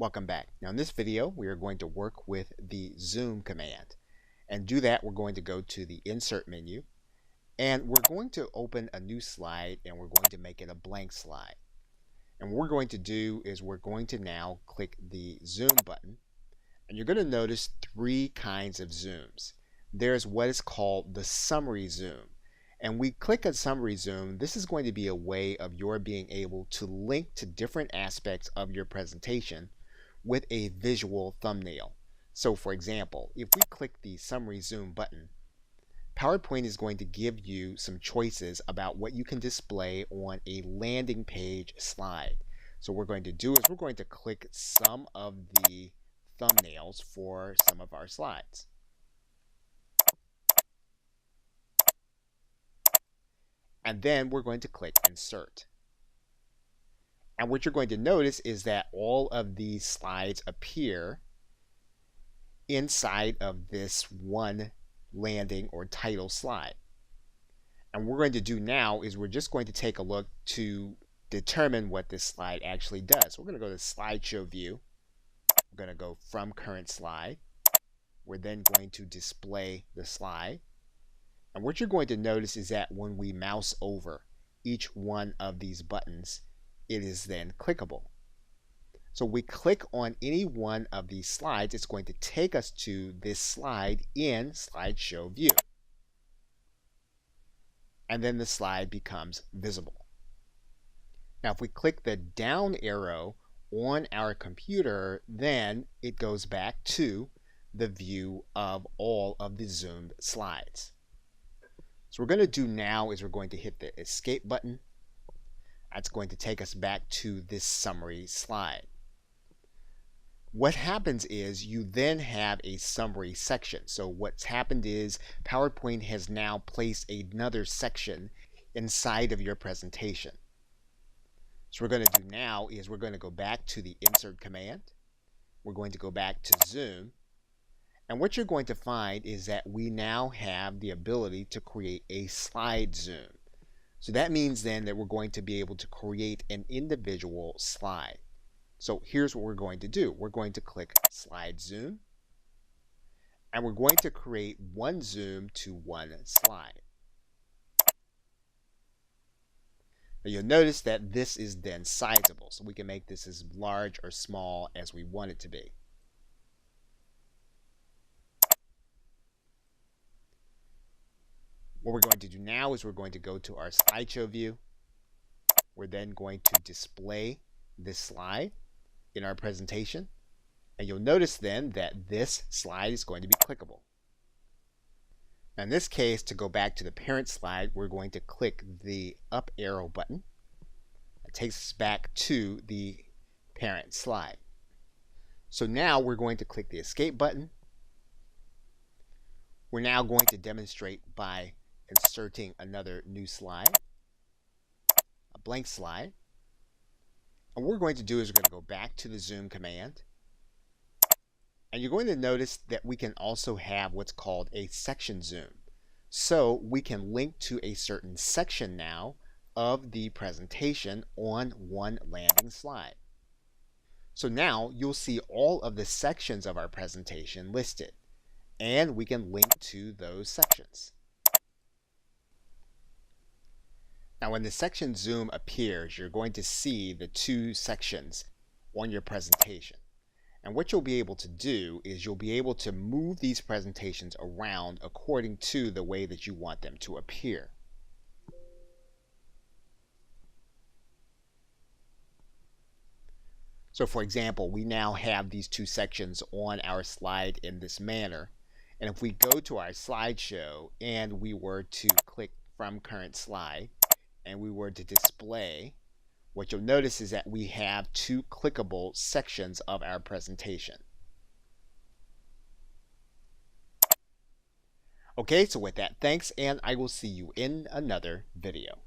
Welcome back. Now in this video, we are going to work with the zoom command. And to do that, we're going to go to the insert menu and we're going to open a new slide and we're going to make it a blank slide. And what we're going to do is we're going to now click the zoom button and you're going to notice three kinds of zooms. There's what is called the summary zoom. And we click a summary zoom. This is going to be a way of your being able to link to different aspects of your presentation with a visual thumbnail. So for example, if we click the summary zoom button, PowerPoint is going to give you some choices about what you can display on a landing page slide. So what we're going to do is we're going to click some of the thumbnails for some of our slides. And then we're going to click insert. And what you're going to notice is that all of these slides appear inside of this one landing or title slide. And what we're going to do now is we're just going to take a look to determine what this slide actually does. We're going to go to slideshow view. We're going to go from current slide. We're then going to display the slide. And what you're going to notice is that when we mouse over each one of these buttons, it is then clickable. So we click on any one of these slides, it's going to take us to this slide in slideshow view. And then the slide becomes visible. Now if we click the down arrow on our computer, then it goes back to the view of all of the zoomed slides. So what we're going to do now is we're going to hit the escape button. That's going to take us back to this summary slide. What happens is you then have a summary section. So what's happened is PowerPoint has now placed another section inside of your presentation. So what we're going to do now is we're going to go back to the insert command. We're going to go back to zoom. And what you're going to find is that we now have the ability to create a slide zoom. So that means then that we're going to be able to create an individual slide. So here's what we're going to do. We're going to click slide zoom and we're going to create one zoom to one slide. Now you'll notice that this is then sizable, so we can make this as large or small as we want it to be. What we're going to do now is we're going to go to our slideshow view. We're then going to display this slide in our presentation. And you'll notice then that this slide is going to be clickable. Now in this case, to go back to the parent slide, we're going to click the up arrow button. It takes us back to the parent slide. So now we're going to click the escape button. We're now going to demonstrate by inserting another new slide, a blank slide. And what we're going to do is we're going to go back to the zoom command. And you're going to notice that we can also have what's called a section zoom. So we can link to a certain section now of the presentation on one landing slide. So now you'll see all of the sections of our presentation listed. And we can link to those sections. Now when the section zoom appears, you're going to see the two sections on your presentation. And what you'll be able to do is you'll be able to move these presentations around according to the way that you want them to appear. So for example, we now have these two sections on our slide in this manner. And if we go to our slideshow and we were to click from current slide, and we were to display, what you'll notice is that we have two clickable sections of our presentation. Okay, so with that, thanks, and I will see you in another video.